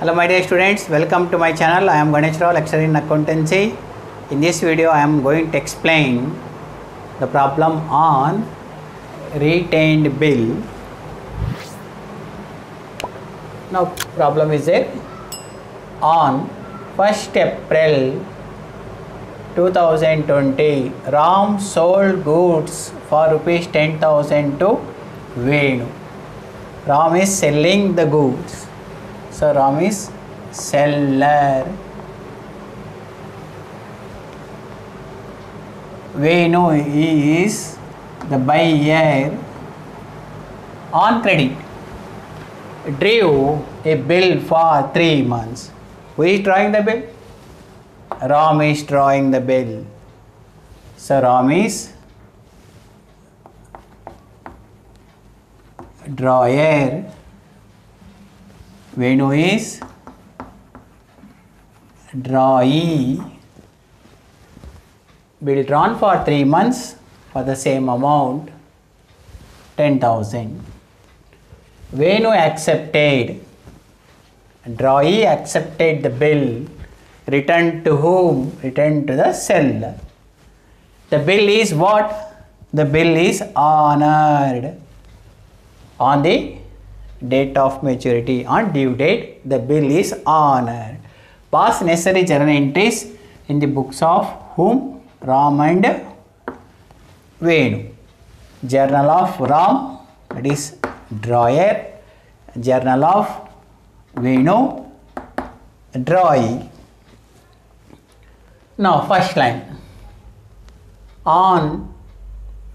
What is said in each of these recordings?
Hello my dear students, welcome to my channel. I am Ganesh Rao, lecturer in accountancy. In this video I am going to explain the problem on retained bill. Now problem is there. On 1st April 2020, Ram sold goods for rupees 10,000 to Venu. Ram is selling the goods. So Ram is seller. Venu is the buyer. On credit, drew a bill for 3 months. Who is drawing the bill? Ram is drawing the bill. So Ram is drawer. Venu is drawee. Bill drawn for 3 months for the same amount, 10,000. Venu accepted. Drawee accepted the bill. Returned to whom? Returned to the seller. The bill is what? The bill is honored. On the date of maturity, on due date, the bill is honored. Pass necessary journal entries in the books of whom? Ram and Venu. Journal of Ram, that is drawer. Journal of Venu, drawee. Now first line. On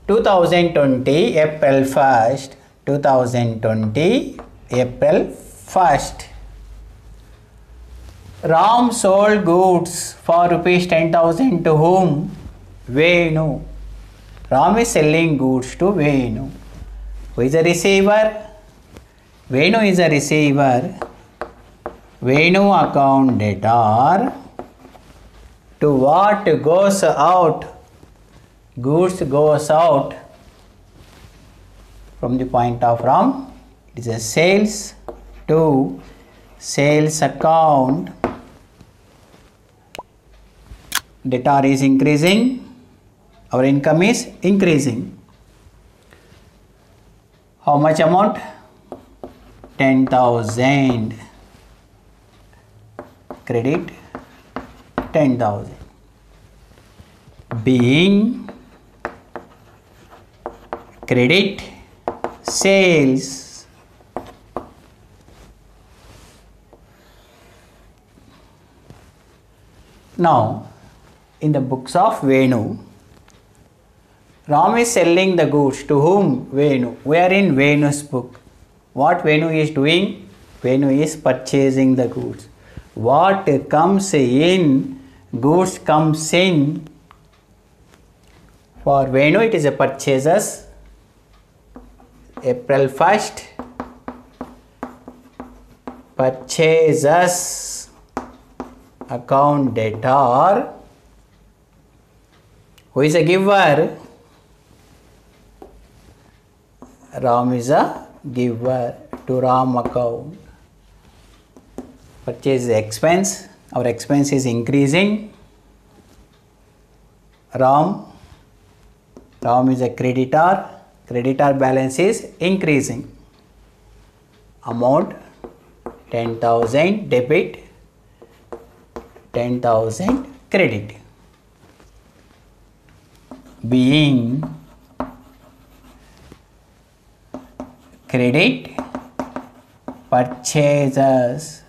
2020 April 1st, 2020 April 1st, Ram sold goods for rupees 10,000 to whom? Venu. Ram is selling goods to Venu. Who is the receiver? Venu is a receiver. Venu account debtor. To what goes out? Goods goes out. From the point of Ram, it is a sales to sales account. Debtor is increasing. Our income is increasing. How much amount? 10,000. Credit 10,000. Being credit sales. Now, in the books of Venu, Ram is selling the goods to whom? Venu. We are in Venu's book. What Venu is doing? Venu is purchasing the goods. What comes in? Goods comes in. For Venu, it is a purchases. April 1st, purchases account debtor. Who is a giver? Ram is a giver to Ram account. Purchase expense. Our expense is increasing. Ram is a creditor. Creditor balance is increasing. Amount 10,000 debit, 10,000 credit. Being credit purchases.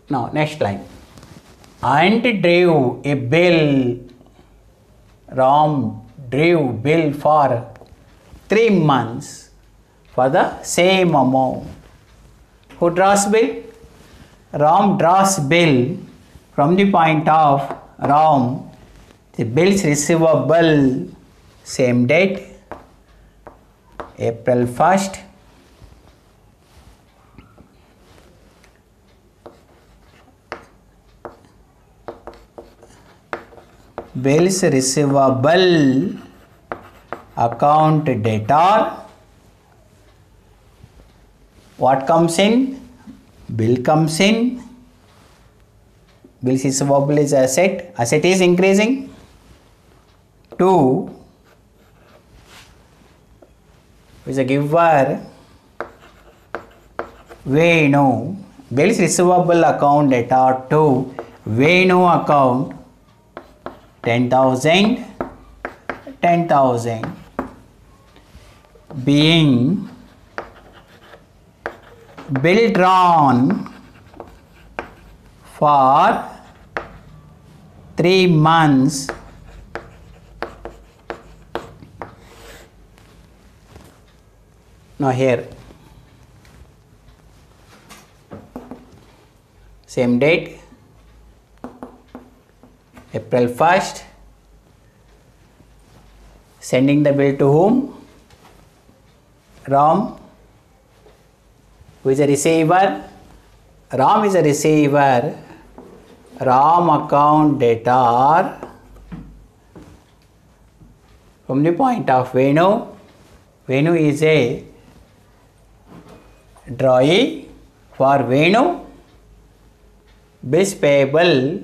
Now next line. And drew a bill. Ram drew bill for 3 months for the same amount. Who draws bill? Ram draws bill. From the point of Ram, the bills receivable, same date, April 1st. Bills receivable account debtor What comes in? Bill comes in. Bills receivable is asset. Asset is increasing. 2 is a giver. Venu. Bills receivable account data 2. Venu account 10,000. 10,000. Being bill drawn for 3 months. Now here same date, April 1st, sending the bill to whom? Ram, who is a receiver. Ram is a receiver. Ram account debtor from the point of Venu. Venu is a drawee for Venu. Bills payable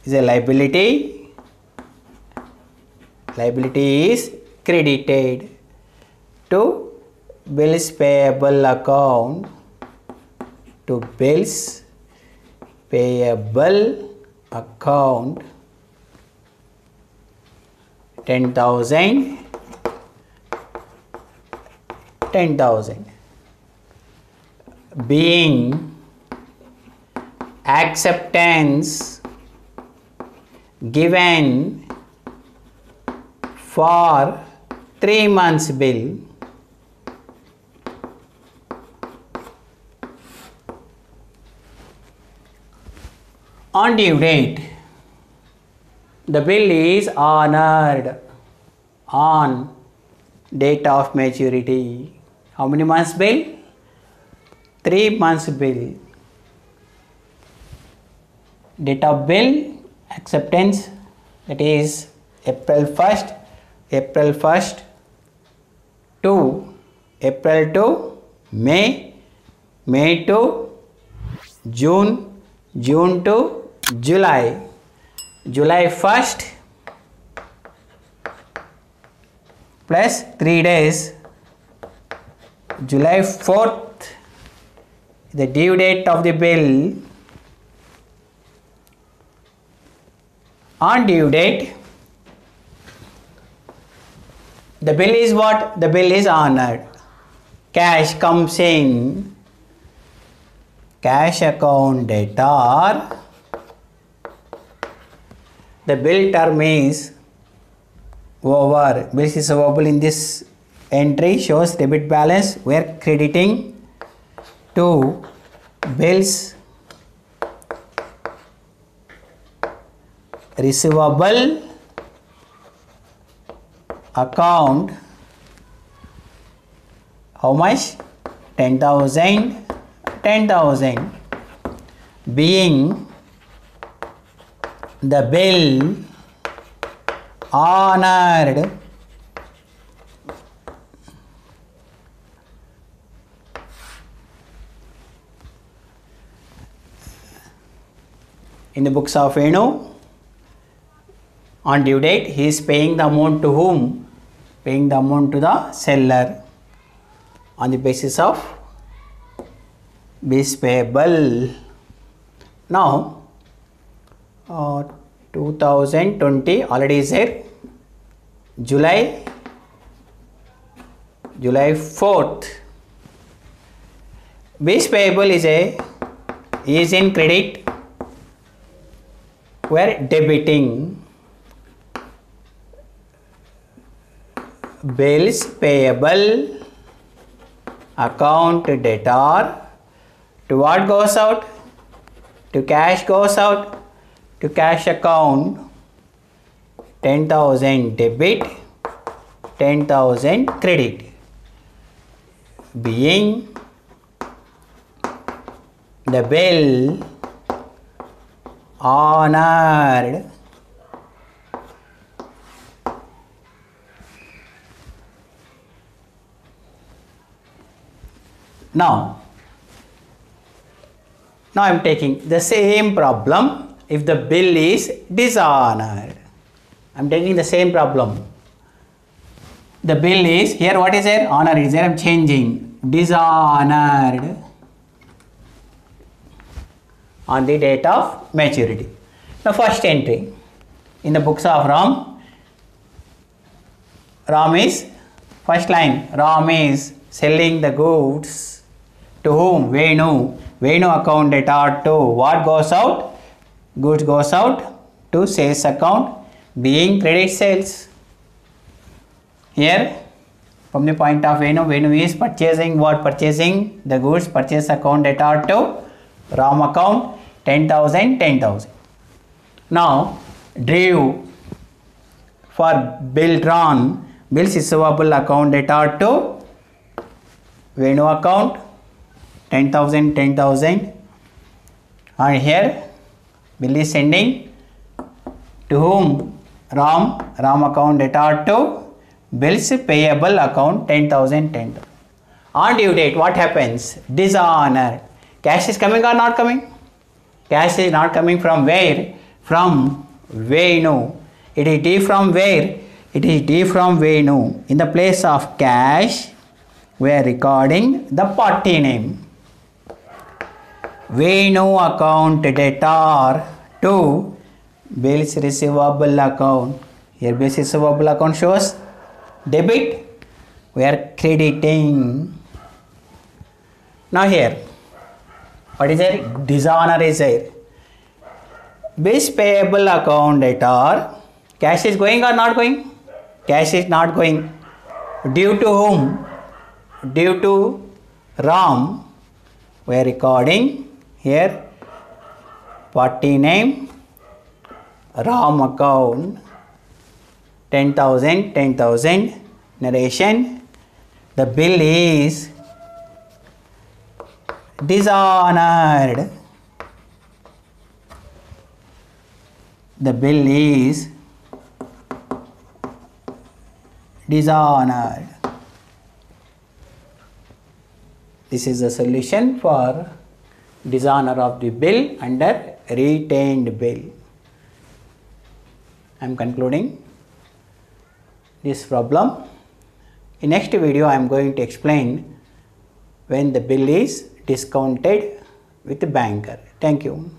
is a liability. Liability is credited to bills payable account, to bills payable account 10,000. 10,000. Being acceptance given for 3 months bill. On due date, the bill is honored on date of maturity. How many months bill? 3 months bill. Date of bill acceptance, that is April 1st. April 1st to April to May. May to June. June to July. July 1st plus 3 days. July 4th, the due date of the bill. On due date, the bill is what? The bill is honored. Cash comes in. Cash account debtor. The bill term is over. Bills receivable in this entry shows debit balance. We are crediting to bills receivable account. How much? 10,000. 10,000. Being the bill honored in the books of Venu. On due date, he is paying the amount to whom? Paying the amount to the seller on the basis of bills payable. Now 2020 already is here. July 4th. Bills payable is in credit. We are debiting. Bills payable account debtor. To what goes out? To cash goes out. To cash account 10,000 debit, 10,000 credit. Being the bill honored Now I am taking the same problem if the bill is dishonored. I am taking the same problem. The bill is, here what is there? Honor is there, I am changing. Dishonored on the date of maturity. Now first entry in the books of Ram. Ram is, first line, Ram is selling the goods to whom? Venu. Venu account debtor to what goes out? Goods goes out to sales account being credit sales. Here from the point of Venu, Venu is purchasing what? Purchasing the goods, purchase account debtor to Ram account 10,000, 10,000. Now Drew for bill drawn, bills receivable account debtor to Venu account 10,000, 10,000, and here bill is sending to whom? Ram account debtor to bills payable account 10,000, 10,000. On due date, what happens? Dishonor. Cash is coming or not coming? Cash is not coming from where? From Venu. It is D from where? It is D from Venu. In the place of cash, we are recording the party name. Venu account debtor to bills receivable account. Here bills receivable account shows debit. We are crediting. Now here, what is there? Dishonor is there. Bills payable account debtor. Cash is going or not going? Cash is not going. Due to whom? Due to Ram. We are recording here party name, Ram account 10,000, 10,000. Narration, the bill is dishonored. The bill is dishonored. This is the solution for dishonor of the bill under retained bill. I am concluding this problem. In next video, I am going to explain when the bill is discounted with the banker. Thank you.